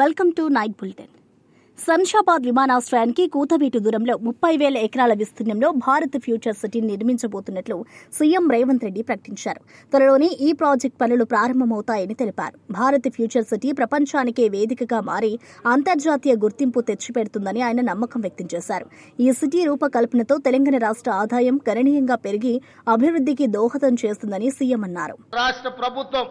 Welcome to night bulletin. Shamshabad విమానాశ్రయానికి కూతవేటు దూరంలో 30,000 ఎకరాల విస్తీర్ణంలో భారత్ ఫ్యూచర్ సిటీని నిర్మించబోతున్నట్లు సీఎం రేవంత్ రెడ్డి ప్రకటించారు. త్వరలోనే ఈ ప్రాజెక్టు పనులు ప్రారంభమవుతాయని తెలిపారు. భారత్ ఫ్యూచర్ సిటీ ప్రపంచానికే వేదికగా మారి అంతర్జాతీయ గుర్తింపు తెచ్చిపెడుతుందని ఆయన నమ్మకం వ్యక్తం చేశారు. ఈ సిటీ రూపకల్పనతో తెలంగాణ రాష్ట్ర ఆదాయం గణనీయంగా పెరిగి అభివృద్ధికి దోహదం చేస్తుందని సీఎం అన్నారు. రాష్ట్ర ప్రభుత్వం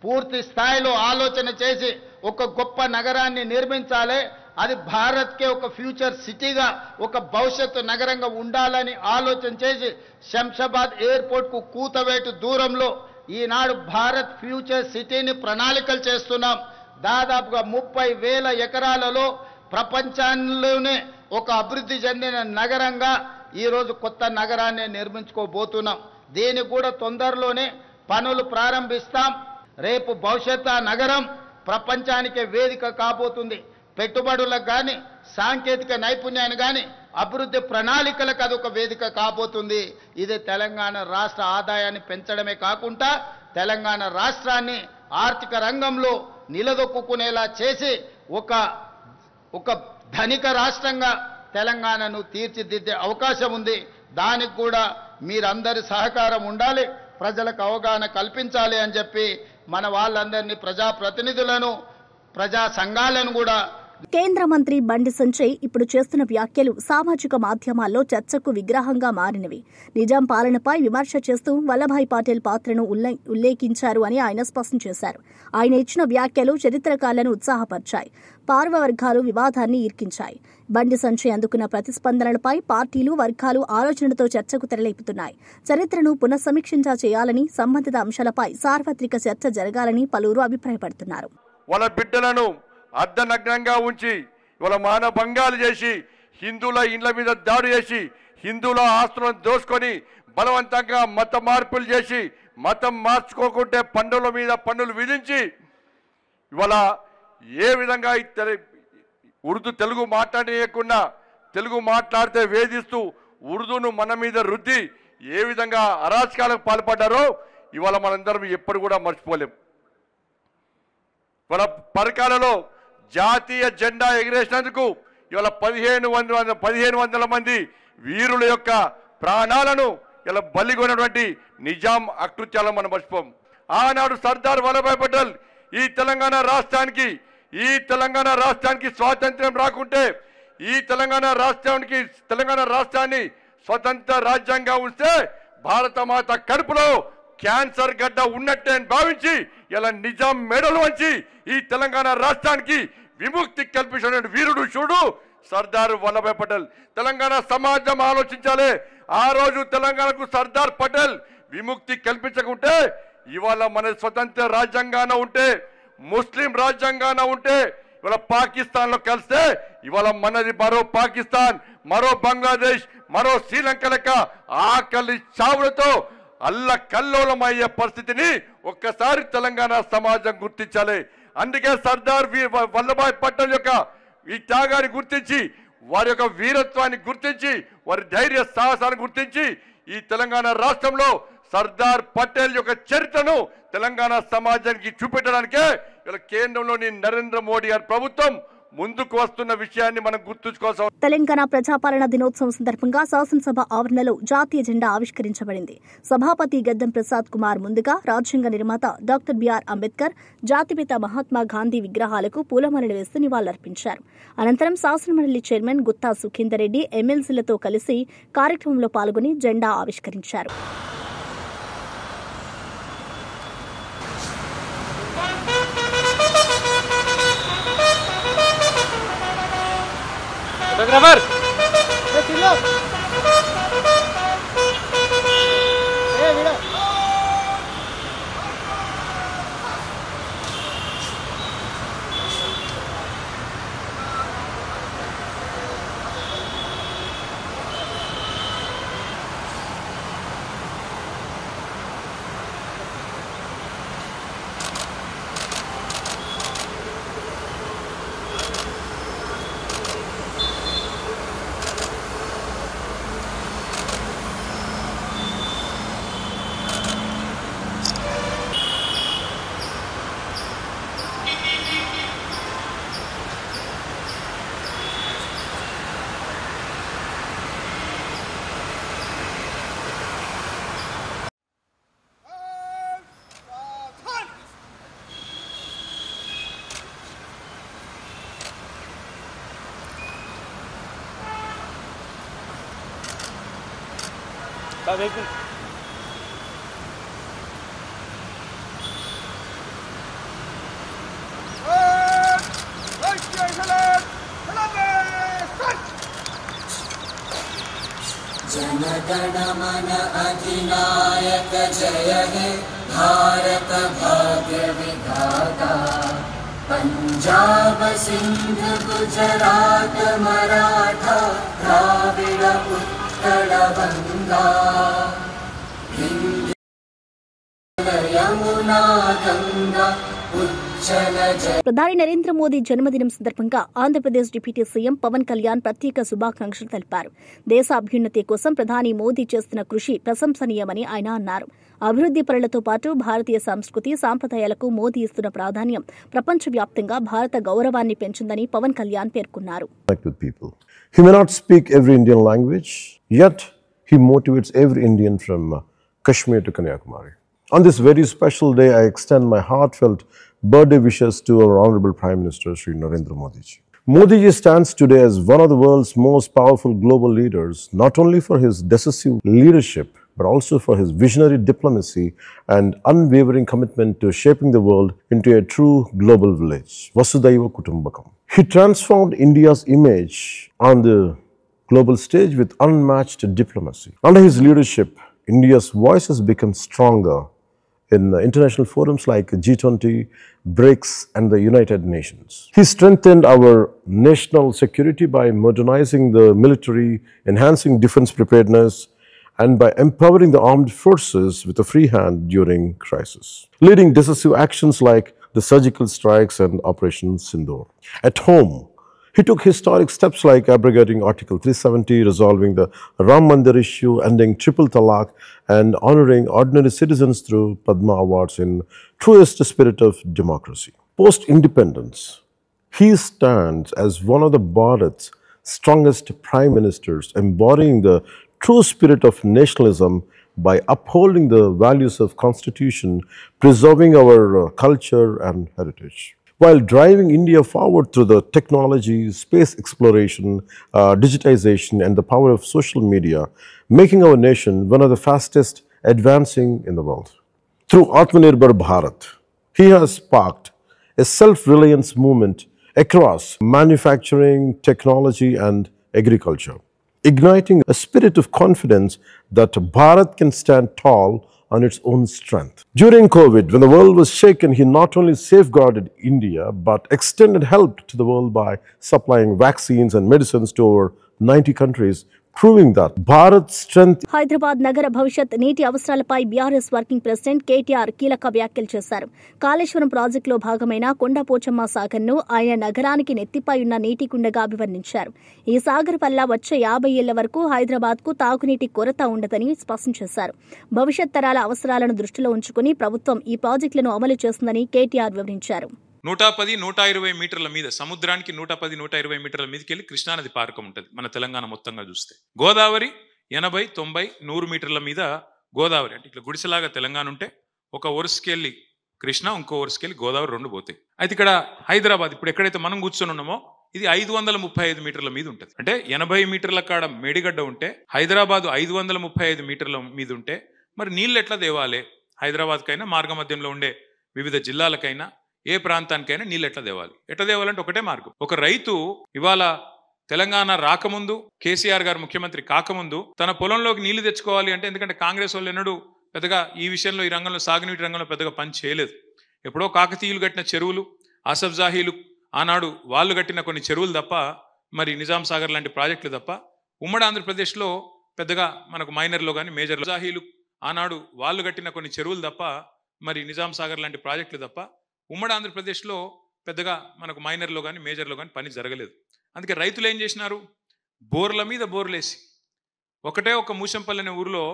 పూర్తి స్థాయిలో ఆలోచన చేసి ఒక గొప్ప నగరాన్ని నిర్మించాలి, అది భారత్కే ఒక ఫ్యూచర్ సిటీగా ఒక భవిష్యత్తు నగరంగా ఉండాలని ఆలోచన చేసి శంషాబాద్ ఎయిర్పోర్ట్ కు కూతవేటు దూరంలో ఈనాడు భారత్ ఫ్యూచర్ సిటీని ప్రణాళికలు చేస్తున్నాం. దాదాపుగా 30,000 ఎకరాలలో ప్రపంచంలోనే ఒక అభివృద్ధి చెందిన నగరంగా ఈరోజు కొత్త నగరాన్ని నిర్మించుకోబోతున్నాం. దీనికి కూడా తొందరలోనే పనులు ప్రారంభిస్తాం. రేపు భవిష్యత్ నగరం ప్రపంచానికి వేదిక కాబోతుంది. పెట్టుబడులకు కానీ సాంకేతిక నైపుణ్యాన్ని కానీ అభివృద్ధి ప్రణాళికలకు అదొక వేదిక కాబోతుంది. ఇది తెలంగాణ రాష్ట్ర ఆదాయాన్ని పెంచడమే కాకుండా తెలంగాణ రాష్ట్రాన్ని ఆర్థిక రంగంలో నిలదొక్కునేలా చేసి ఒక ధనిక రాష్ట్రంగా తెలంగాణను తీర్చిదిద్దే అవకాశం ఉంది. దానికి కూడా మీరందరి సహకారం ఉండాలి, ప్రజలకు అవగాహన కల్పించాలి అని చెప్పి మన వాళ్ళందరినీ ప్రజాప్రతినిధులను ప్రజా సంఘాలను కూడా. కేంద్ర మంత్రి బండి సంజయ్ ఇప్పుడు చేస్తున్న వ్యాఖ్యలు సామాజిక మాధ్యమాల్లో చర్చకు విగ్రహంగా మారినవి. నిజాం పాలనపై విమర్శ చేస్తూ వల్లభాయ్ పటేల్ పాత్రను ఉల్లేఖించారు అని ఆయన స్పష్టం చేశారు. ఆయన ఇచ్చిన వ్యాఖ్యలు చరిత్రకారులను ఉత్సాహపరిచాయి, పార్వ వర్గాలు వివాదాన్ని ఇరికించాయి. బండి సంజయ్ అందుకున్న ప్రతిస్పందనలపై పార్టీలు వర్గాలు ఆలోచనలతో చర్చకు తెరలేపుతున్నాయి. చరిత్రను పునఃసమీక్షించ చేయాలని, సంబంధిత అంశాలపై సార్వత్రిక చర్చ జరగాలని పలువురు అభిప్రాయపడుతున్నారు. వాళ్ళ బిడ్డలను అర్ధనగ్నంగా ఉంచి వాళ్ళ మానభంగాలు చేసి హిందువుల ఇండ్ల మీద దాడి చేసి హిందువుల ఆస్తులను దోసుకొని బలవంతంగా మత మార్పులు చేసి మతం మార్చుకోకుంటే పన్నుల మీద పన్నులు విధించి ఇవాళ ఏ విధంగా తెలుగు మాట్లాడేయకుండా తెలుగు మాట్లాడితే వేధిస్తూ ఉర్దూను మన మీద రుద్ది ఏ విధంగా అరాచకాలకు పాల్పడ్డారో ఇవాళ మనందరం ఎప్పుడు కూడా మర్చిపోలేం. వాళ్ళ పరకాలలో జాతీయ జెండా ఎగిరేసినందుకు ఇవాళ 1500 మంది వీరుల యొక్క ప్రాణాలను ఇలా బలిగొన్నటువంటి నిజాం అకృత్యాలను మనం మర్చిపోం. ఆనాడు సర్దార్ వల్లభాయ్ పటేల్ ఈ తెలంగాణ రాష్ట్రానికి స్వాతంత్ర్యం రాకుంటే ఈ తెలంగాణ రాష్ట్రాన్ని స్వతంత్ర రాజ్యాంగంగా ఉంటే భారత మాత కడుపులో క్యాన్సర్ గడ్డ ఉన్నట్టే అని భావించి ఇలా నిజాం మెడలు వంచి ఈ తెలంగాణ రాష్ట్రానికి విముక్తి కల్పించిన వీరుడు చూడు సర్దార్ వల్లభాయ్ పటేల్. తెలంగాణ సమాజం ఆలోచించాలి. ఆ రోజు తెలంగాణకు సర్దార్ పటేల్ విముక్తి కల్పించకుంటే ఇవాళ మన స్వతంత్ర రాజ్యాంగాన ఉంటే ముస్లిం రాజ్యాంగాన ఉంటే ఇవాళ పాకిస్తాన్ లో కలిస్తే ఇవాళ మనది మరో పాకిస్తాన్, మరో బంగ్లాదేశ్, మరో శ్రీలంక లెక్క ఆకలి చావులతో అల్లకల్లోలమయ్యే పరిస్థితిని ఒక్కసారి తెలంగాణ సమాజం గుర్తించాలి. అందుకే సర్దార్ వల్లభాయ్ పటేల్ యొక్క ఈ త్యాగాన్ని గుర్తించి వారి యొక్క వీరత్వాన్ని గుర్తించి వారి ధైర్య సాహసాన్ని గుర్తించి ఈ తెలంగాణ రాష్ట్రంలో సర్దార్ పటేల్ యొక్క చరిత్రను తెలంగాణ సమాజానికి చూపెట్టడానికే ఇలా కేంద్రంలోని నరేంద్ర మోడీ గారి ప్రభుత్వం ముందుకు వస్తున్న విషయాన్ని మనం గుర్తుంచుకోవాల్సిన. తెలంగాణ ప్రజాపాలన దినోత్సవం సందర్భంగా శాసనసభ ఆవరణలో జాతీయ జెండా ఆవిష్కరించబడింది. సభాపతి గద్దెం ప్రసాద్ కుమార్ ముందుగా రాజ్యాంగ నిర్మాత డాక్టర్ బిఆర్ అంబేద్కర్, జాతిపిత మహాత్మా గాంధీ విగ్రహాలకు పూలమాలలు వేసి నివాళులర్పించారు. అనంతరం శాసనమండలి చైర్మన్ గుత్తా సుఖేందర్ రెడ్డి ఎమ్మెల్సీలతో కలిసి కార్యక్రమంలో పాల్గొని జెండా ఆవిష్కరించారు. फोटोग्राफर जनगणमन अधिनायक जय हे भारत भाग्य विधाता पंजाब सिंध गुजरात मराठा द्राविड़ उत्कल गंगा हिंद यमुना गंगा ప్రధాని నరేంద్ర మోదీ జన్మదినం సందర్భంగా ఆంధ్రప్రదేశ్ డిప్యూటీ సీఎం పవన్ కళ్యాణ్ ప్రత్యేక శుభాకాంక్షలు తెలిపారు. దేశ అభ్యున్నతి కోసం ప్రధాని మోదీ చేస్తున్న కృషి ప్రశంసనీయమని ఆయన అన్నారు. అభివృద్ది పనులతో పాటు భారతీయ సంస్కృతి సాంప్రదాయాలకు మోదీ ఇస్తున్న ప్రాధాన్యం ప్రపంచవ్యాప్తంగా భారత గౌరవాన్ని పెంచిందని పవన్ కళ్యాణ్ పేర్కొన్నారు. He may not speak every Indian language, yet he motivates every Indian from Kashmir to Kanyakumari. On this very special day, I extend my heartfelt birthday wishes to our Honorable Prime Minister, Shri Narendra Modi ji. Modi ji stands today as one of the world's most powerful global leaders, not only for his decisive leadership, but also for his visionary diplomacy and unwavering commitment to shaping the world into a true global village. Vasudhaiva Kutumbakam. He transformed India's image on the global stage with unmatched diplomacy. Under his leadership, India's voice has become stronger in international forums like G20, BRICS, and the United Nations. He strengthened our national security by modernizing the military, enhancing defense preparedness, and by empowering the armed forces with a free hand during crisis, leading decisive actions like the surgical strikes and Operation Sindoor. At home, he took historic steps like abrogating Article 370, resolving the Ram Mandir issue, ending triple talaq, and honoring ordinary citizens through Padma Awards in truest spirit of democracy. Post-independence, he stands as one of the Bharat's strongest prime ministers, embodying the true spirit of nationalism by upholding the values of Constitution, preserving our culture and heritage, while driving India forward through the technology, space exploration, digitization, and the power of social media, making our nation one of the fastest advancing in the world. Through Atmanirbhar Bharat, he has sparked a self-reliance movement across manufacturing, technology, and agriculture, igniting a spirit of confidence that Bharat can stand tall on its own strength. During COVID, when the world was shaken, he not only safeguarded India, but extended help to the world by supplying vaccines and medicines to over 90 countries, proving that Bharat's strength. Hyderabad నగర భవిష్యత్ నీటి అవసరాలపై BRS working president KTR కీలక వ్యాఖ్యలు చేశారు. కాళేశ్వరం ప్రాజెక్టులో భాగమైన కొండపోచమ్మ సాగర్ను ఆయన నగరానికి నెత్తిపై ఉన్న నీటి కుండగా అభివర్ణించారు. ఈ సాగర్ వల్ల వచ్చే 50 ఏళ్ల వరకు హైదరాబాద్కు తాగునీటి కొరత ఉండదని స్పష్టం చేశారు. భవిష్యత్ తరాల అవసరాలను దృష్టిలో ఉంచుకుని ప్రభుత్వం ఈ ప్రాజెక్టులను అమలు చేస్తుందని కేటీఆర్ వివరించారు. 110-120 మీటర్ల మీద సముద్రానికి 110-120 మీటర్ల మీదకి వెళ్ళి కృష్ణానది పారకం ఉంటుంది మన తెలంగాణ మొత్తంగా చూస్తే. గోదావరి 80-90-100 మీటర్ల మీద గోదావరి అంటే ఇట్లా గుడిసెలాగా తెలంగాణ ఉంటే ఒక వరుసకెళ్ళి కృష్ణ, ఇంకో వరుసకెళ్ళి గోదావరి రెండు పోతాయి. అయితే ఇక్కడ హైదరాబాద్ ఇప్పుడు ఎక్కడైతే మనం కూర్చొని ఉన్నామో ఇది 535 మీటర్ల మీద ఉంటుంది. అంటే 80 మీటర్ల కాడ మేడిగడ్డ ఉంటే హైదరాబాద్ 535 మీటర్ల మీద ఉంటే మరి నీళ్ళు ఎట్లా దేవాలి? హైదరాబాద్కైనా మార్గ మధ్యంలో ఉండే వివిధ జిల్లాలకైనా ఏ ప్రాంతానికైనా నీళ్ళు ఎట్లా దేవాలంటే ఒకటే మార్గం. ఒక రైతు ఇవాళ తెలంగాణ రాకముందు, కేసీఆర్ గారు ముఖ్యమంత్రి కాకముందు తన పొలంలోకి నీళ్లు తెచ్చుకోవాలి అంటే, ఎందుకంటే కాంగ్రెస్ వాళ్ళు ఎన్నడూ పెద్దగా ఈ విషయంలో, ఈ రంగంలో, సాగునీటి రంగంలో పెద్దగా పని చేయలేదు. ఎప్పుడో కాకతీయులు కట్టిన చెరువులు, ఆసఫ్ జాహీలు ఆనాడు వాళ్ళు కట్టిన కొన్ని చెరువులు తప్ప, మరి నిజాం సాగర్ లాంటి ప్రాజెక్టులు తప్ప ఉమ్మడి ఆంధ్రప్రదేశ్లో పెద్దగా మనకు మైనర్లో కానీ మేజర్లో జాహీలు ఆనాడు వాళ్ళు కట్టిన కొన్ని చెరువులు తప్ప, మరి నిజాం సాగర్ లాంటి ప్రాజెక్టులు తప్ప ఉమ్మడి ఆంధ్రప్రదేశ్లో పెద్దగా మనకు మైనర్లో కానీ మేజర్లో కానీ పని జరగలేదు. అందుకే రైతులు ఏం చేసినారు? బోర్ల మీద బోర్లేసి, ఒకటే ఒక మూసంపల్లి అనే ఊరిలో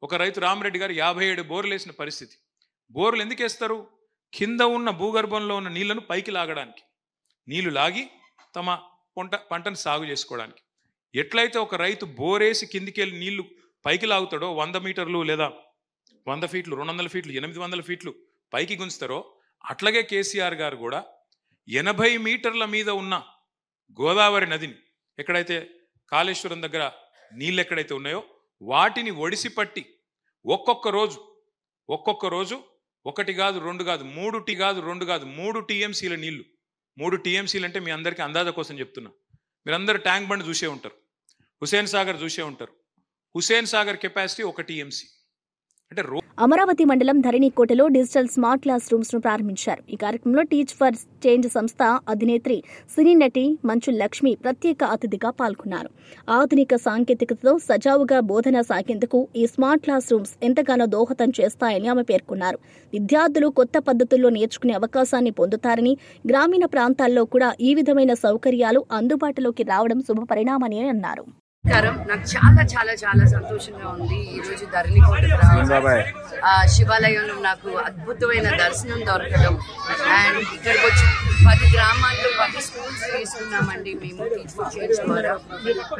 ఒక రైతు రామరెడ్డి గారు 57 బోర్లు వేసిన పరిస్థితి. బోర్లు ఎందుకు వేస్తారు? కింద ఉన్న భూగర్భంలో ఉన్న నీళ్లను పైకి లాగడానికి, నీళ్లు లాగి తమ పంటను సాగు చేసుకోవడానికి. ఎట్లయితే ఒక రైతు బోరేసి కిందికి వెళ్ళి నీళ్లు పైకి లాగుతాడో, 100 మీటర్లు లేదా 100 ఫీట్లు, 200 ఫీట్లు, 800 ఫీట్లు పైకి గుంచుతారో, అట్లాగే కేసీఆర్ గారు కూడా 80 మీటర్ల మీద ఉన్న గోదావరి నదిని, ఎక్కడైతే కాళేశ్వరం దగ్గర నీళ్ళు ఎక్కడైతే ఉన్నాయో వాటిని ఒడిసిపట్టి ఒక్కొక్క రోజు 1 కాదు 2 కాదు 3 టీఎంసీల నీళ్లు. 3 టీఎంసీలు అంటే మీ అందరికీ అందాజ కోసం చెప్తున్నా. మీరందరూ ట్యాంక్ బండ్ చూసే ఉంటారు, హుసేన్ సాగర్ చూసే ఉంటారు. Hussain Sagar capacity 1 TMC. అంటే అమరావతి మండలం ధరణికోటలో డిజిటల్ స్మార్ట్ క్లాస్ రూమ్స్ ను ప్రారంభించారు. ఈ కార్యక్రమంలో టీచ్ ఫర్ చేంజ్ సంస్థ అధినేత్రి సినీ నటి మంచు లక్ష్మి ప్రత్యేక అతిథిగా పాల్గొన్నారు. ఆధునిక సాంకేతికతతో సజావుగా బోధన సాగేందుకు ఈ స్మార్ట్ క్లాస్ రూమ్స్ ఎంతగానో దోహదం చేస్తాయని ఆమె పేర్కొన్నారు. విద్యార్థులు కొత్త పద్ధతుల్లో నేర్చుకునే అవకాశాన్ని పొందుతారని, గ్రామీణ ప్రాంతాల్లో కూడా ఈ విధమైన సౌకర్యాలు అందుబాటులోకి రావడం శుభపరిణామని అన్నారు. నాకు చాలా చాలా చాలా సంతోషంగా ఉంది ఈరోజు ధరణికోట శివాలయంలో నాకు అద్భుతమైన దర్శనం దొరకడం. అండ్ ఇక్కడికి వచ్చి 10 గ్రామాల్లో 10 స్కూల్స్ తీసుకున్నామండి మేము టీచ్ ఫర్ చేంజ్ ద్వారా.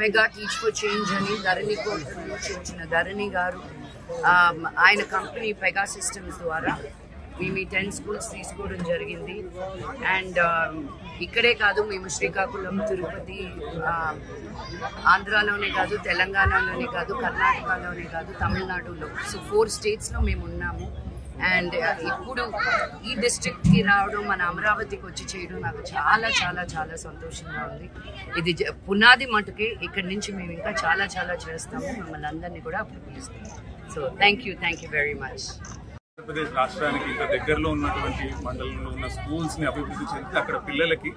మెగా టీచ్ ఫర్ చేంజ్ అని ధరణికోట నుంచి వచ్చిన ధరణి గారు ఆయన కంపెనీ పెగా సిస్టమ్స్ ద్వారా మేము ఈ 10 స్కూల్స్ తీసుకోవడం జరిగింది. అండ్ ఇక్కడే కాదు, మేము శ్రీకాకుళం, తిరుపతి, ఆంధ్రాలోనే కాదు, తెలంగాణలోనే కాదు, కర్ణాటకలోనే కాదు, తమిళనాడులో, సో 4 స్టేట్స్లో మేము ఉన్నాము. అండ్ ఇప్పుడు ఈ డిస్ట్రిక్ట్కి రావడం, మన అమరావతికి వచ్చి చేయడం నాకు చాలా చాలా చాలా సంతోషంగా ఉంది. ఇది పునాది మటుకే, ఇక్కడి నుంచి మేము ఇంకా చాలా చాలా చేస్తాము. మిమ్మల్ని అందరినీ కూడా అప్పుడు పిలుస్తాము. So thank you very much. Andhra Pradesh రాష్ట్రానికి ఇంత దగ్గరలో ఉన్నటువంటి మండలంలో ఉన్న స్కూల్స్ని అభివృద్ధి చెందితే అక్కడ పిల్లలకి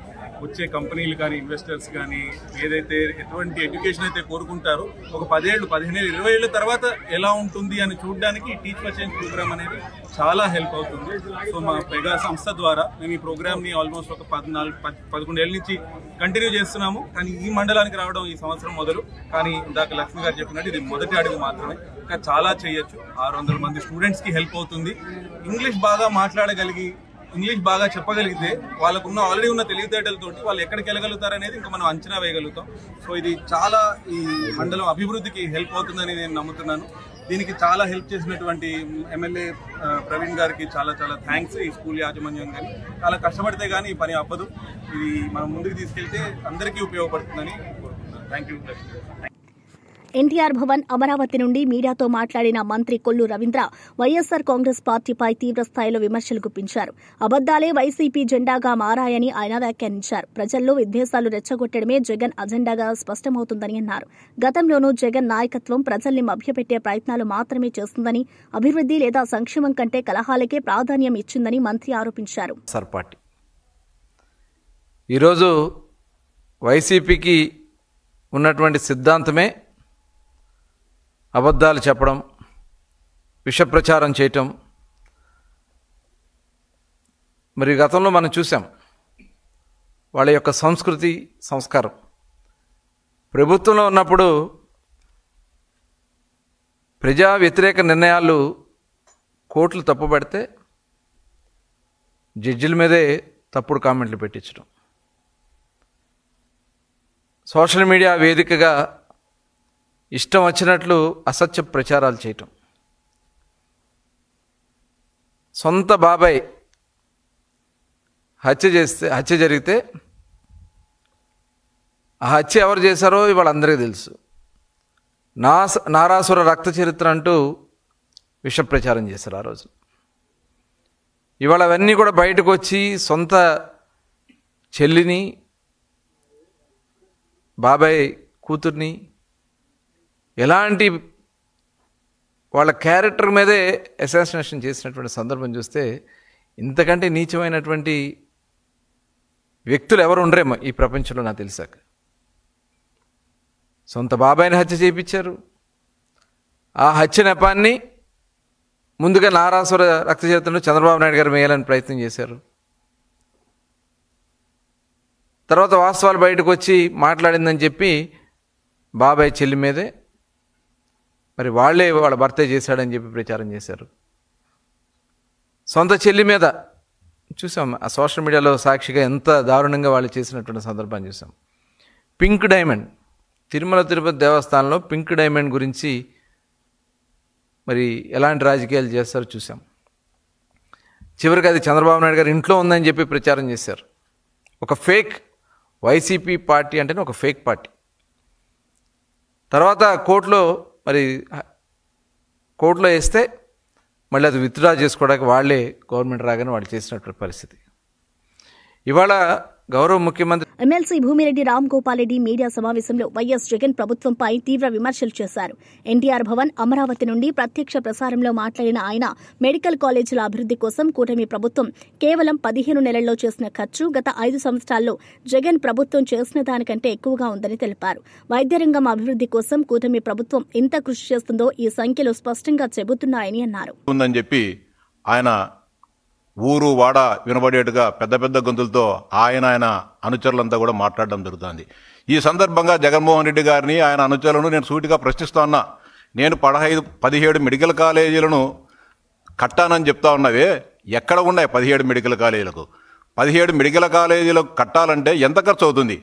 వచ్చే కంపెనీలు కానీ ఇన్వెస్టర్స్ కానీ ఏదైతే ఎటువంటి ఎడ్యుకేషన్ అయితే కోరుకుంటారో ఒక 10 ఏళ్ళు 15 ఏళ్ళు 20 ఏళ్ళ తర్వాత ఎలా ఉంటుంది అని చూడడానికి ఈ టీచ్ ఫర్ చేంజ్ ప్రోగ్రామ్ అనేది చాలా హెల్ప్ అవుతుంది. సో మా పెగా సంస్థ ద్వారా మేము ఈ ప్రోగ్రామ్ని ఆల్మోస్ట్ ఒక 11 ఏళ్ళ నుంచి కంటిన్యూ చేస్తున్నాము. కానీ ఈ మండలానికి రావడం ఈ సంవత్సరం మొదలు. కానీ ఇందాక లక్ష్మి గారు చెప్పినట్టు ఇది మొదటి అడుగు మాత్రమే. ఇంకా చాలా చేయొచ్చు. 600 మంది స్టూడెంట్స్కి హెల్ప్ అవుతుంది. ఇంగ్లీష్ బాగా మాట్లాడగలిగి, ఇంగ్లీష్ బాగా చెప్పగలిగితే వాళ్ళకున్న ఆల్రెడీ ఉన్న తెలివితేటలతోటి వాళ్ళు ఎక్కడికి వెళ్ళగలుగుతారనేది ఇంకా మనం అంచనా వేయగలుగుతాం. సో ఇది చాలా ఈ మండలం అభివృద్ధికి హెల్ప్ అవుతుందని నేను నమ్ముతున్నాను. దీనికి చాలా హెల్ప్ చేసినటువంటి ఎమ్మెల్యే ప్రవీణ్ గారికి చాలా చాలా థ్యాంక్స్. ఈ స్కూల్ యాజమాన్యం కానీ చాలా కష్టపడితే కానీ ఈ పని అవ్వదు. ఇది మనం ముందుకు తీసుకెళ్తే అందరికీ ఉపయోగపడుతుందని కోరుకుంటున్నాను. Thank you. ఎన్టీఆర్ భవన్ అమరావతి నుండి మీడియాతో మాట్లాడిన మంత్రి కొల్లు రవీంద్ర వైఎస్సార్ కాంగ్రెస్ పార్టీపై తీవ్రస్థాయిలో విమర్శలు గుప్పించారు. అబద్దాలే వైసీపీ జెండాగా మారాయని ఆయన వ్యాఖ్యానించారు. ప్రజల్లో విద్వేషాలు రెచ్చగొట్టడమే జగన్ అజెండాగా స్పష్టమవుతుందని అన్నారు. గతంలోనూ జగన్ నాయకత్వం ప్రజల్ని మభ్యపెట్టే ప్రయత్నాలు మాత్రమే చేస్తుందని, అభివృద్ధి లేదా సంక్షేమం కంటే కలహాలకే ప్రాధాన్యం ఇచ్చిందని మంత్రి ఆరోపించారు. ఈరోజు వైసీపీకి ఉన్నటువంటి సిద్ధాంతమే అబద్ధాలు చెప్పడం, విషప్రచారం చేయటం. మరి గతంలో మనం చూసాం వాళ్ళ యొక్క సంస్కృతి, సంస్కారం. ప్రభుత్వంలో ఉన్నప్పుడు ప్రజా వ్యతిరేక నిర్ణయాలు కోర్టులు తప్పుపడితే జడ్జిల మీదే తప్పుడు కామెంట్లు పెట్టించడం, సోషల్ మీడియా వేదికగా ఇష్టం వచ్చినట్లు అసత్య ప్రచారాలు చేయటం, సొంత బాబాయ్ హత్య జరిగితే ఆ హత్య ఎవరు చేశారో ఇవాళ అందరికీ తెలుసు. నారాసుర రక్త చరిత్ర అంటూ విష ప్రచారం చేశారు ఆ రోజు. ఇవాళ అవన్నీ కూడా బయటకు వచ్చి సొంత చెల్లిని, బాబాయ్ కూతుర్ని, ఎలాంటి వాళ్ళ క్యారెక్టర్ మీదే అసాసినేషన్ చేసినటువంటి సందర్భం చూస్తే ఇంతకంటే నీచమైనటువంటి వ్యక్తులు ఎవరు ఉండరేమో ఈ ప్రపంచంలో నాకు తెలిసాక. సొంత బాబాయిని హత్య చేయించారు. ఆ హత్య నెపాన్ని ముందుగా నారాసుర రక్త చరిత్రను చంద్రబాబు నాయుడు గారు వేయాలని ప్రయత్నం చేశారు. తర్వాత వాస్తవాలు బయటకు వచ్చి మాట్లాడిందని చెప్పి బాబాయ్ చెల్లి మీదే మరి వాళ్ళ భర్తే చేశాడని చెప్పి ప్రచారం చేశారు. సొంత చెల్లి మీద చూసాం ఆ సోషల్ మీడియాలో సాక్షిగా ఎంత దారుణంగా వాళ్ళు చేసినటువంటి సందర్భాన్ని చూసాం. పింక్ డైమండ్, తిరుమల తిరుపతి దేవస్థానంలో పింక్ డైమండ్ గురించి మరి ఎలాంటి రాజకీయాలు చేస్తారో చూసాం. చివరికి అది చంద్రబాబు నాయుడు గారు ఇంట్లో ఉందని చెప్పి ప్రచారం చేశారు. ఒక ఫేక్ వైసీపీ పార్టీ అంటేనే ఒక ఫేక్ పార్టీ. తర్వాత కోర్టులో మరి కోర్టులో వేస్తే మళ్ళీ అది విత్డ్రా చేసుకోవడానికి వాళ్ళే గవర్నమెంట్ రాగానే వాళ్ళు చేసినటువంటి పరిస్థితి. ఇవాళ గౌరవ ముఖ్యమంత్రి ఎమ్మెల్సీ భూమిరెడ్డి రామ్ గోపాల్ రెడ్డి మీడియా సమావేశంలో వైఎస్ జగన్ ప్రభుత్వంపై తీవ్ర విమర్శలు చేశారు. ఎన్టీఆర్ భవన్ అమరావతి నుండి ప్రత్యక్ష ప్రసారంలో మాట్లాడిన ఆయన మెడికల్ కాలేజీల అభివృద్ది కోసం కూటమి ప్రభుత్వం కేవలం 15 నెలల్లో చేసిన ఖర్చు గత 5 సంవత్సరాల్లో జగన్ ప్రభుత్వం చేసిన దానికంటే ఎక్కువగా ఉందని తెలిపారు. వైద్య రంగం అభివృద్ది కోసం కూటమి ప్రభుత్వం ఎంత కృషి చేస్తుందో ఈ సంఖ్యలు స్పష్టంగా చెబుతున్నాయని అన్నారు. ఆయన ఊరు వాడ వినబడేట్టుగా పెద్ద పెద్ద గొంతులతో ఆయన అనుచరులంతా కూడా మాట్లాడడం జరుగుతుంది. ఈ సందర్భంగా జగన్మోహన్ రెడ్డి గారిని ఆయన అనుచరులను నేను సూటిగా ప్రశ్నిస్తా ఉన్నా. నేను 17 మెడికల్ కాలేజీలను కట్టానని చెప్తా ఉన్నవే, ఎక్కడ ఉన్నాయి 17 మెడికల్ కాలేజీలకు? 17 మెడికల్ కాలేజీలకు కట్టాలంటే ఎంత ఖర్చు అవుతుంది?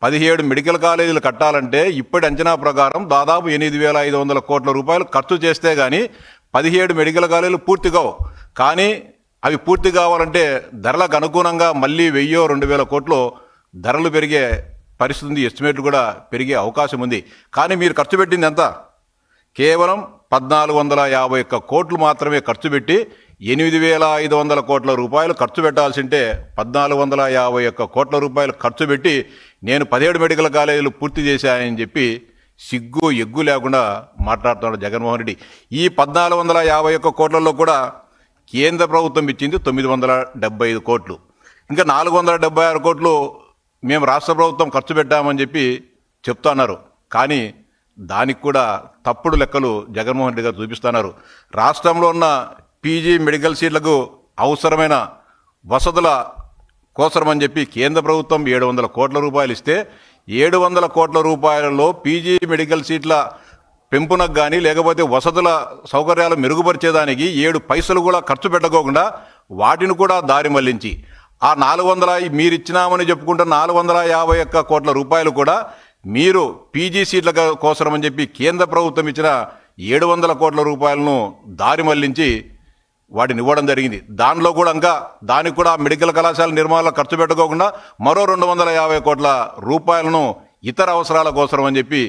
17 మెడికల్ కాలేజీలు కట్టాలంటే ఇప్పటి అంచనా ప్రకారం దాదాపు 8,500 కోట్ల రూపాయలు ఖర్చు చేస్తే కానీ 17 మెడికల్ కాలేజీలు పూర్తి కావు. కానీ అవి పూర్తి కావాలంటే ధరలకు అనుగుణంగా మళ్ళీ 1,000-2,000 కోట్లు ధరలు పెరిగే పరిస్థితి ఉంది. ఎస్టిమేట్లు కూడా పెరిగే అవకాశం ఉంది. కానీ మీరు ఖర్చు పెట్టింది ఎంత? కేవలం 1,451 కోట్లు మాత్రమే ఖర్చు పెట్టి 8,500 కోట్ల రూపాయలు ఖర్చు పెట్టాల్సింటే 1,451 కోట్ల రూపాయలు ఖర్చు పెట్టి నేను 17 మెడికల్ కాలేజీలు పూర్తి చేశానని చెప్పి సిగ్గు ఎగ్గు లేకుండా మాట్లాడుతున్నాడు జగన్మోహన్ రెడ్డి. ఈ 1,451 కోట్లలో కూడా కేంద్ర ప్రభుత్వం ఇచ్చింది 975 కోట్లు. ఇంకా 476 కోట్లు మేము రాష్ట్ర ప్రభుత్వం ఖర్చు పెట్టామని చెప్పి చెప్తున్నారు. కానీ దానికి కూడా తప్పుడు లెక్కలు జగన్మోహన్ రెడ్డి గారు చూపిస్తున్నారు. రాష్ట్రంలో ఉన్న పీజీ మెడికల్ సీట్లకు అవసరమైన వసతుల కోసమని చెప్పి కేంద్ర ప్రభుత్వం 700 కోట్ల రూపాయలు ఇస్తే 700 కోట్ల రూపాయలలో పీజీ మెడికల్ సీట్ల పెంపునకు కానీ లేకపోతే వసతుల సౌకర్యాలు మెరుగుపరిచేదానికి 7 పైసలు కూడా ఖర్చు పెట్టకోకుండా వాటిని కూడా దారి మళ్లించి ఆ 400 మీరు ఇచ్చినామని చెప్పుకుంటున్న 451 కోట్ల రూపాయలు కూడా మీరు పీజీ సీట్ల కోసమని చెప్పి కేంద్ర ప్రభుత్వం ఇచ్చిన 700 కోట్ల రూపాయలను దారి మళ్లించి వాటిని ఇవ్వడం జరిగింది. దానిలో కూడా ఇంకా దానికి కూడా మెడికల్ కళాశాల నిర్మాణాలకు ఖర్చు పెట్టుకోకుండా మరో 250 కోట్ల రూపాయలను ఇతర అవసరాల కోసం అని చెప్పి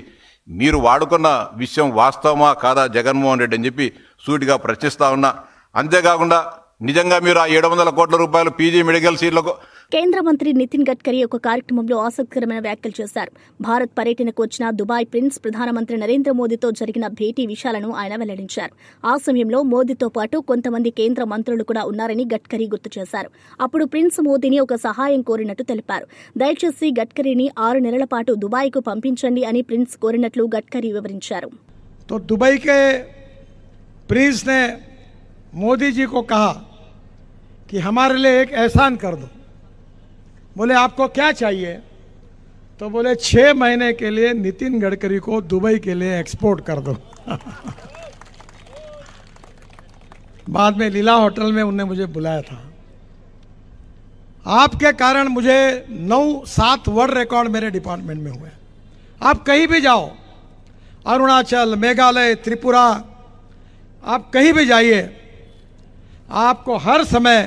మీరు వాడుకున్న విషయం వాస్తవమా కాదా జగన్మోహన్ రెడ్డి అని చెప్పి సూటిగా ప్రశ్నిస్తా ఉన్నా. అంతేకాకుండా నిజంగా మీరు ఆ 700 కోట్ల రూపాయలు పీజీ మెడికల్ సీట్లకు కేంద్ర మంత్రి నితిన్ గడ్కరీ ఒక కార్యక్రమంలో ఆసక్తికరమైన వ్యాఖ్యలు చేశారు. భారత్ పర్యటనకు వచ్చిన దుబాయ్ ప్రిన్స్ ప్రధానమంత్రి నరేంద్ర మోదీతో జరిగిన భేటీ విషయాలను ఆయన వెల్లడించారు. ఆ సమయంలో మోదీతో పాటు కొంతమంది కేంద్ర మంత్రులు కూడా ఉన్నారని గడ్కరీ గుర్తు చేశారు. అప్పుడు ప్రిన్స్ మోదీని ఒక సహాయం కోరినట్టు తెలిపారు. దయచేసి గడ్కరీని 6 నెలల పాటు దుబాయ్కు పంపించండి అని ప్రిన్స్ కోరినట్లు గడ్కరీ వివరించారు. तो दुबई के प्रिंस ने मोदी जी को कहा कि हमारे लिए एक एहसान कर दो. बोले आपको क्या चाहिए? तो बोले 6 महीने के लिए नितिन गडकरी को दुबई के लिए एक्सपोर्ट कर दो. बाद में लीला होटल में उन्होंने मुझे बुलाया था. आपके कारण मुझे 9-7 वर्ल्ड रिकॉर्ड मेरे डिपार्टमेंट में हुए. आप कहीं भी जाओ, अरुणाचल, मेघालय, त्रिपुरा, आप कहीं भी जाइए, आपको हर समय,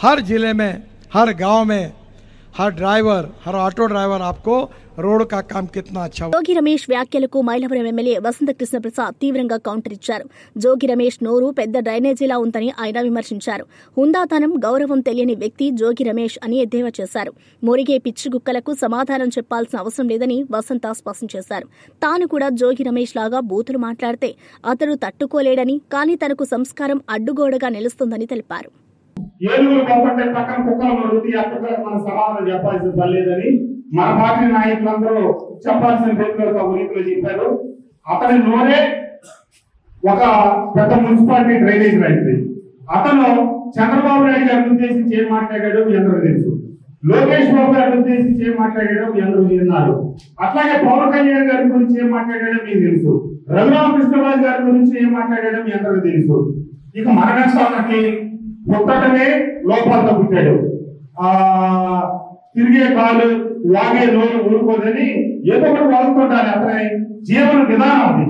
हर जिले में, हर गांव में, हर ड्राइवर, हर ऑटो ड्राइवर आपको रोड का काम कितना अच्छा. జోగి రమేష్ వ్యాఖ్యలకు మైలవరం ఎమ్మెల్యే వసంత కృష్ణ ప్రసాద్ తీవ్రంగా కౌంటర్ ఇచ్చారు. జోగి రమేష్ నోరు పెద్ద డ్రైనేజీలా ఉందని ఆయన విమర్శించారు. హుందాతనం, గౌరవం తెలియని వ్యక్తి జోగి రమేష్ అని ఎద్దేవా చేశారు. మురిగే పిచ్చిగుక్కలకు సమాధానం చెప్పాల్సిన అవసరం లేదని వసంత స్పష్టం చేశారు. తాను కూడా జోగి రమేష్ లాగా బూతులు మాట్లాడితే అతడు తట్టుకోలేడని, కానీ తనకు సంస్కారం అడ్డుగోడగా నిలుస్తుందని తెలిపారు. ఏనుగులు పోతుంటే పక్కన కుక్కలు మరుగుతీ ఆ కుక్కలకు మనం సమాధానం చెప్పాల్సిన పని లేదని మన పార్టీ నాయకులందరూ చెప్పాల్సిన రీతిలో ఉనికిలో చెప్పారు. అతని నోరే ఒక పెద్ద మున్సిపాలిటీ డ్రైనేజ్ రైతు. అతను చంద్రబాబు నాయుడు గారిని ఉద్దేశించి ఏం మాట్లాడాడో మీ అందరూ తెలుసు. లోకేష్ బాబు గారిని ఉద్దేశించి ఏం మాట్లాడాడో మీ అందరూ విన్నారు. అట్లాగే పవన్ కళ్యాణ్ గారి గురించి ఏం మాట్లాడాడో మీకు తెలుసు. రఘురామకృష్ణరాజు గారి గురించి ఏం మాట్లాడాడో మీ అందరూ తెలుసు. ఇక మనకి పుట్టడమే లోపాలతో పుట్టాడు. తిరిగే కాలు, వాగే నోరు ఊరుకోదని ఏదో ఒకటి వాడుతుంటారు. అతని జీవన విధానం అది.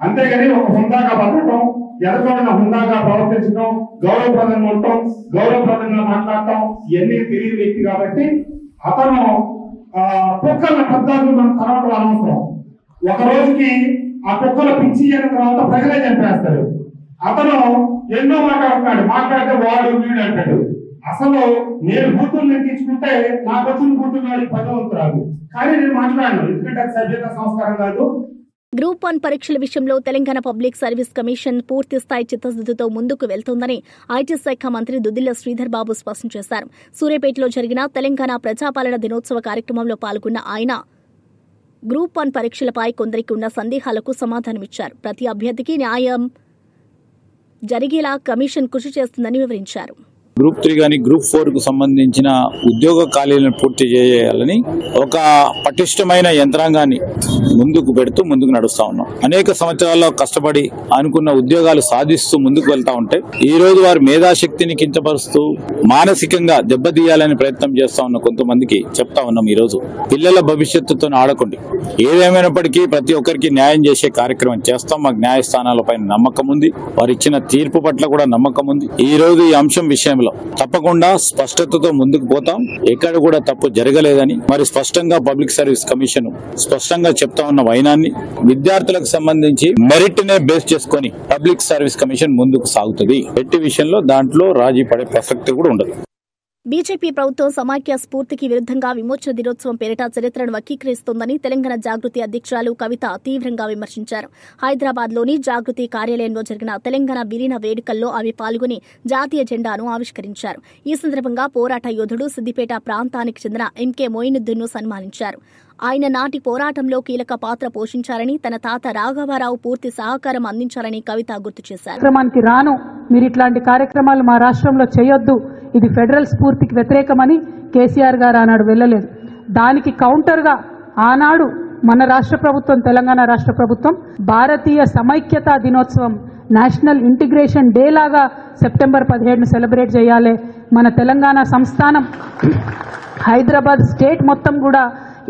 అంతేగాని ఒక హుందాగా బతకటం, ఎదగోడిన హుందాగా ప్రవర్తించడం, గౌరవప్రదంగా ఉండటం, గౌరవప్రదంగా మాట్లాడటం ఇవన్నీ తెలియని వ్యక్తి కాబట్టి అతను కుక్కల పద్ధతులు మనం తర్వాత అనవసరం. ఒక రోజుకి ఆ కుక్కలు పిచ్చి అయిన తర్వాత ప్రజలే చంపేస్తారు. అతను ఎన్నో మాట్లాడితే వాడు వీడు అంటాడు. అసలు నేను బూతులు లెక్కించుకుంటే నాకు వచ్చిన బూతులు వాడికి పదవంతురాలు, కానీ నేను మాట్లాడను, ఎందుకంటే అది సభ్యత సంస్కారం కాదు. గ్రూప్ 1 పరీక్షల విషయంలో తెలంగాణ పబ్లిక్ సర్వీస్ కమిషన్ పూర్తిస్థాయి చిత్తశుద్ధితో ముందుకు వెళ్తోందని ఐటీ శాఖ మంత్రి దుద్దిళ్ల శ్రీధర్ బాబు స్పష్టం చేశారు. సూర్యాపేటలో జరిగిన తెలంగాణ ప్రజాపాలన దినోత్సవ కార్యక్రమంలో పాల్గొన్న ఆయన గ్రూప్ 1 పరీక్షలపై కొందరికి ఉన్న సందేహాలకు సమాధానమిచ్చారు. ప్రతి అభ్యర్థికి న్యాయం జరిగేలా కమిషన్ కృషి చేస్తుందని వివరించారు. గ్రూప్ 3 కానీ గ్రూప్ 4 కు సంబంధించిన ఉద్యోగ ఖాళీలను పూర్తి చేయాలని ఒక పటిష్టమైన యంత్రాంగాన్ని ముందుకు నడుస్తా ఉన్నాం. అనేక సంవత్సరాల్లో కష్టపడి అనుకున్న ఉద్యోగాలు సాధిస్తూ ముందుకు వెళ్తా ఉంటే ఈ రోజు వారి మేధాశక్తిని కించపరుస్తూ మానసికంగా దెబ్బతీయాలని ప్రయత్నం చేస్తా ఉన్న కొంతమందికి చెప్తా ఉన్నాం. ఈ రోజు పిల్లల భవిష్యత్తుతో ఆడకండి. ఏదేమైనప్పటికీ ప్రతి ఒక్కరికి న్యాయం చేసే కార్యక్రమం చేస్తాం. మాకు న్యాయస్థానాలపైన నమ్మకం ఉంది. వారు ఇచ్చిన తీర్పు పట్ల కూడా నమ్మకం ఉంది. ఈ రోజు ఈ అంశం విషయంలో తప్పకుండా స్పష్టతతో ముందుకు పోతాం. ఎక్కడ కూడా తప్పు జరగలేదని మరి స్పష్టంగా పబ్లిక్ సర్వీస్ కమిషన్ స్పష్టంగా చెప్తా ఉన్న వైనాన్ని విద్యార్థులకు సంబంధించి మెరిట్ నే బేస్ చేసుకుని పబ్లిక్ సర్వీస్ కమిషన్ ముందుకు సాగుతుంది. ఎట్టి విషయంలో దాంట్లో రాజీ పడే ప్రసక్తి కూడా ఉండదు. బీజేపీ ప్రభుత్వం సమాఖ్య స్ఫూర్తికి విరుద్ధంగా విమోచన దినోత్సవం పేరిట చరిత్రను వక్రీకరిస్తోందని తెలంగాణ జాగృతి అధ్యక్షురాలు కవిత తీవ్రంగా విమర్శించారు. హైదరాబాద్లోని జాగృతి కార్యాలయంలో జరిగిన తెలంగాణ విలీన వేడుకల్లో ఆమె పాల్గొని జాతీయ జెండాను ఆవిష్కరించారు. ఈ సందర్భంగా పోరాట యోధుడు సిద్దిపేట ప్రాంతానికి చెందిన ఎంకే మొయినుద్దీన్ను సన్మానించారు. ఆయన నాటి పోరాటంలో కీలక పాత్ర పోషించారని, తన తాత రాఘవరావు పూర్తి సహకారం అందించారని కవిత గుర్తు చేశారు. కార్యక్రమానికి రాను, మీరు ఇట్లాంటి కార్యక్రమాలు మా రాష్ట్రంలో చేయొద్దు, ఇది ఫెడరల్ స్ఫూర్తికి వ్యతిరేకమని కేసీఆర్ గారు ఆనాడు వెళ్ళలేదు. దానికి కౌంటర్గా ఆనాడు మన రాష్ట్ర ప్రభుత్వం, తెలంగాణ రాష్ట్ర ప్రభుత్వం భారతీయ సమైక్యతా దినోత్సవం నేషనల్ ఇంటిగ్రేషన్ డే లాగా సెప్టెంబర్ 17ను సెలబ్రేట్ చేయాలి. మన తెలంగాణ సంస్థానం హైదరాబాద్ స్టేట్ మొత్తం కూడా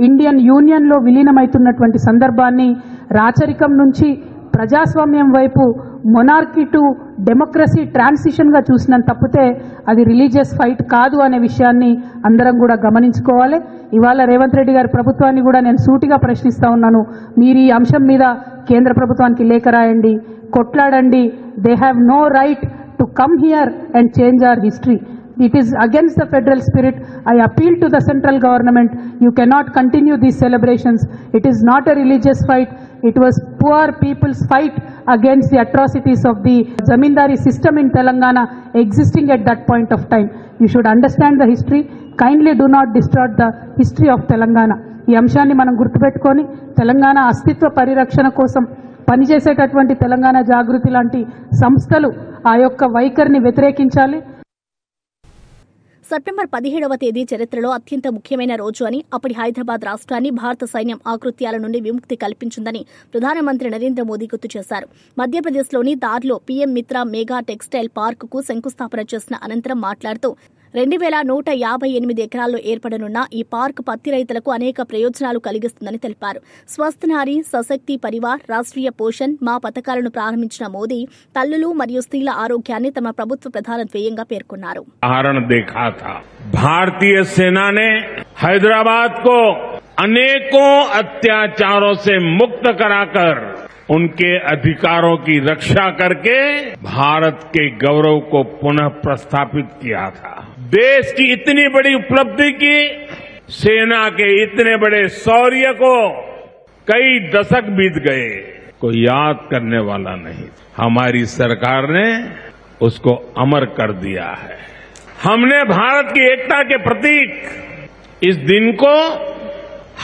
ఇండియన్ యూనియన్లో విలీనమవుతున్నటువంటి సందర్భాన్ని రాచరికం నుంచి ప్రజాస్వామ్యం వైపు మొనార్కీ టు డెమోక్రసీ ట్రాన్సిషన్గా చూసినంత తప్పితే అది రిలీజియస్ ఫైట్ కాదు అనే విషయాన్ని అందరం కూడా గమనించుకోవాలి. ఇవాళ రేవంత్ రెడ్డి గారి ప్రభుత్వాన్ని కూడా నేను సూటిగా ప్రశ్నిస్తా ఉన్నాను. మీరు ఈ అంశం మీద కేంద్ర ప్రభుత్వానికి లేఖ రాయండి, కొట్లాడండి. They have no right to come here and change our history. It is against the federal spirit. I appeal to the central government. You cannot continue these celebrations. It is not a religious fight. It was poor people's fight against the atrocities of the zamindari system in Telangana existing at that point of time. You should understand the history. Kindly do not distort the history of Telangana. ఈ అంశాన్ని మనం గుర్తుపెట్టుకొని తెలంగాణ అస్తిత్వ పరిరక్షణ కోసం పనిచేసేటటువంటి తెలంగాణ జాగృతి లాంటి సంస్థలు ఆ యొక్క వైఖరిని వ్యతిరేకించాలి. సెప్టెంబర్ 17వ తేదీ చరిత్రలో అత్యంత ముఖ్యమైన రోజు అని, అప్పటి హైదరాబాద్ రాష్ట్రాన్ని భారత సైన్యం ఆకృత్యాల నుండి విముక్తి కల్పించిందని ప్రధానమంత్రి నరేంద్ర మోదీ గుర్తు చేశారు. మధ్యప్రదేశ్లోని దార్లో పీఎం మిత్ర మెగా టెక్స్టైల్ పార్కుకు శంకుస్థాపన చేసిన అనంతరం మాట్లాడుతూ 2158 ఎకరాల్లో ఏర్పడనున్న ఈ పార్క్ పత్తి రైతులకు అనేక ప్రయోజనాలు కలిగిస్తుందని తెలిపారు. స్వస్థ్ నారీ సశక్తి పరివార్, రాష్ట్రీయ పోషణ్ మా పథకాలను ప్రారంభించిన మోదీ తల్లులు మరియు స్త్రీల ఆరోగ్యాన్ని తమ ప్రభుత్వ ప్రధాన ధ్యేయంగా పేర్కొన్నారు. भारतीय सेना ने हैदराबाद को अनेकों अत्याचारों से मुक्त कराकर उनके अधिकारों की रक्षा करके भारत के गौरव को पुनः प्रस्थापित किया था. देश की इतनी बड़ी उपलब्धि की, सेना के इतने बड़े शौर्य को कई दशक बीत गए, कोई याद करने वाला नहीं. हमारी सरकार ने उसको अमर कर दिया है. हमने भारत की एकता के प्रतीक इस दिन को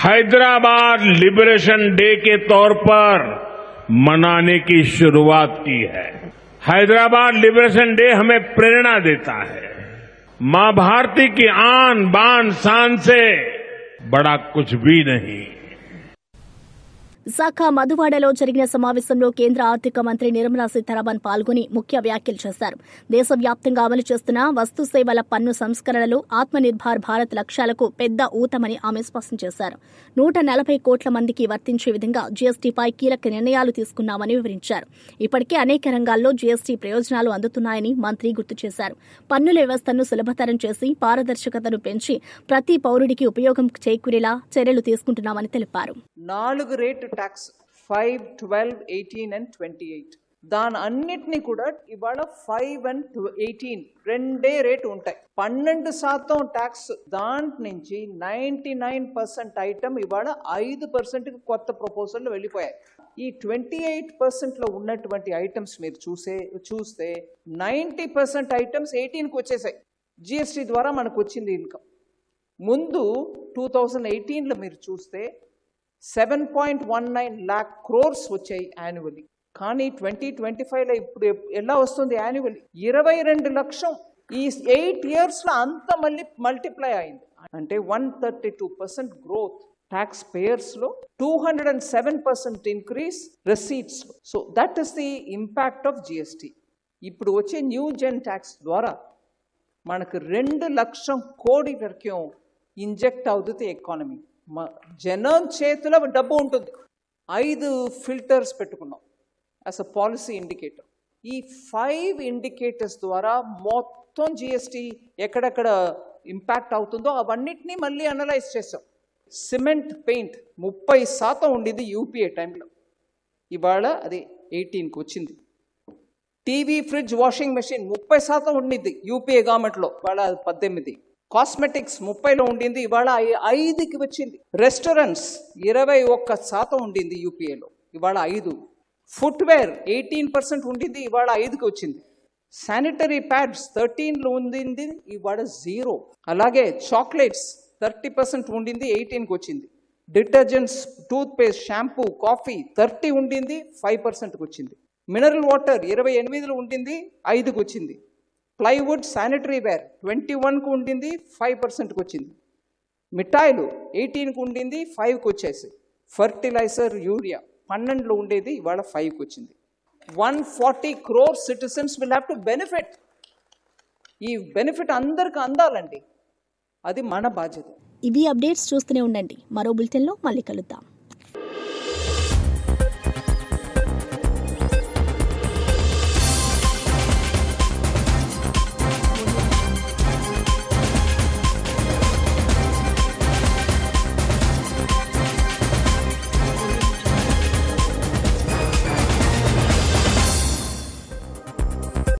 हैदराबाद लिबरेशन डे के तौर पर मनाने की शुरुआत की है. हैदराबाद लिबरेशन डे हमें प्रेरणा देता है. मां भारती की आन बान शान से बड़ा कुछ भी नहीं. విశాఖ మధువాడలో జరిగిన సమావేశంలో కేంద్ర ఆర్థిక మంత్రి నిర్మలా సీతారామన్ పాల్గొని ముఖ్య వ్యాఖ్యలు చేశారు. దేశవ్యాప్తంగా అమలు చేస్తున్న వస్తు సేవల పన్ను సంస్కరణలు ఆత్మనిర్భర్ భారత్ లక్ష్యాలకు పెద్ద ఊతమని ఆమె స్పష్టం చేశారు. 140 కోట్ల మందికి వర్తించే విధంగా జీఎస్టీపై కీలక నిర్ణయాలు తీసుకున్నామని వివరించారు. ఇప్పటికే అనేక రంగాల్లో జీఎస్టీ ప్రయోజనాలు అందుతున్నాయని మంత్రి గుర్తు చేశారు. పన్నుల వ్యవస్థను సులభతరం చేసి పారదర్శకతను పెంచి ప్రతి పౌరుడికి ఉపయోగం చేకూరేలా చర్యలు తీసుకుంటున్నామని తెలిపారు. 4 రేటు ట్యాక్స్ 5, 12, 18 and 28. దాని అన్నిటినీ కూడా ఇవాళ 5 and 18 రెండే రేటు ఉంటాయి. 12% ట్యాక్స్. దాంట్ నుంచి 99% ఐటమ్ ఇవాళ 5%కి కొత్త ప్రపోజల్ వెళ్ళిపోయాయి. ఈ 28%లో ఉన్నటువంటి ఐటమ్స్ మీరు చూస్తే 90% ఐటమ్స్ 18కి వచ్చేసాయి. జిఎస్టీ ద్వారా మనకు వచ్చింది ఇన్కమ్. ముందు 2018లో మీరు చూస్తే 7.19 lakh crores వచ్చాయి యాన్యువల్లీ. కానీ 2025లో ఇప్పుడు ఎలా వస్తుంది యాన్యువల్లీ? 22 లక్షం. ఈ 8 yearsలో అంత మళ్ళీ మల్టిప్లై అయింది. అంటే 132% గ్రోత్ ట్యాక్స్ పేయర్స్లో, 207% ఇంక్రీస్ రెసీట్స్లో. So that is the impact of GST. ఇప్పుడు వచ్చే న్యూ జెన్ ట్యాక్స్ ద్వారా మనకు 2 లక్షం కోడి వరకు ఇంజెక్ట్ అవుతుంది ఎకానమీ. జనం చేతిలో డబ్బు ఉంటుంది. 5 ఫిల్టర్స్ పెట్టుకున్నాం యాజ్ అ పాలసీ ఇండికేటర్. ఈ 5 ఇండికేటర్స్ ద్వారా మొత్తం జిఎస్టీ ఎక్కడెక్కడ ఇంపాక్ట్ అవుతుందో అవన్నిటినీ మళ్ళీ అనలైజ్ చేసాం. సిమెంట్ పెయింట్ 30% ఉండింది యూపీఏ టైంలో, ఇవాళ అది 18కి వచ్చింది. టీవీ, ఫ్రిడ్జ్, వాషింగ్ మెషిన్ 30% ఉండింది యూపీఏ గవర్నమెంట్లో, ఇవాళ 18. కాస్మెటిక్స్ 30లో ఉండింది, ఇవాళ 5కి వచ్చింది. రెస్టారెంట్స్ 21% ఉండింది యూపీఏలో, ఇవాళ 5. ఫుట్వేర్ 18% ఉండింది, ఇవాళ 5కి వచ్చింది. శానిటరీ ప్యాడ్స్ 13లో ఉండింది, ఇవాళ 0. అలాగే చాక్లెట్స్ 30% ఉండింది, 18కి వచ్చింది. డిటర్జెంట్స్, టూత్పేస్ట్, షాంపూ, కాఫీ 30 ఉండింది, 5%కి వచ్చింది. మినరల్ వాటర్ 28లో ఉండింది, 5కి వచ్చింది. ప్లైవుడ్, శానిటరీ వేర్ 21కు ఉండింది, 5%కి వచ్చింది. మిఠాయిలు 18కు ఉండింది, 5కి వచ్చేసి. ఫర్టిలైజర్, యూరియా 12లో ఉండేది, ఇవాళ 5కి వచ్చింది. 140 crore citizens will have to benefit. ఈ బెనిఫిట్ అందరికి అందాలండి, అది మన బాధ్యత. ఇవి అప్డేట్స్ చూస్తూనే ఉండండి. మరో బులెటిన్లో మళ్ళీ కలుద్దాం.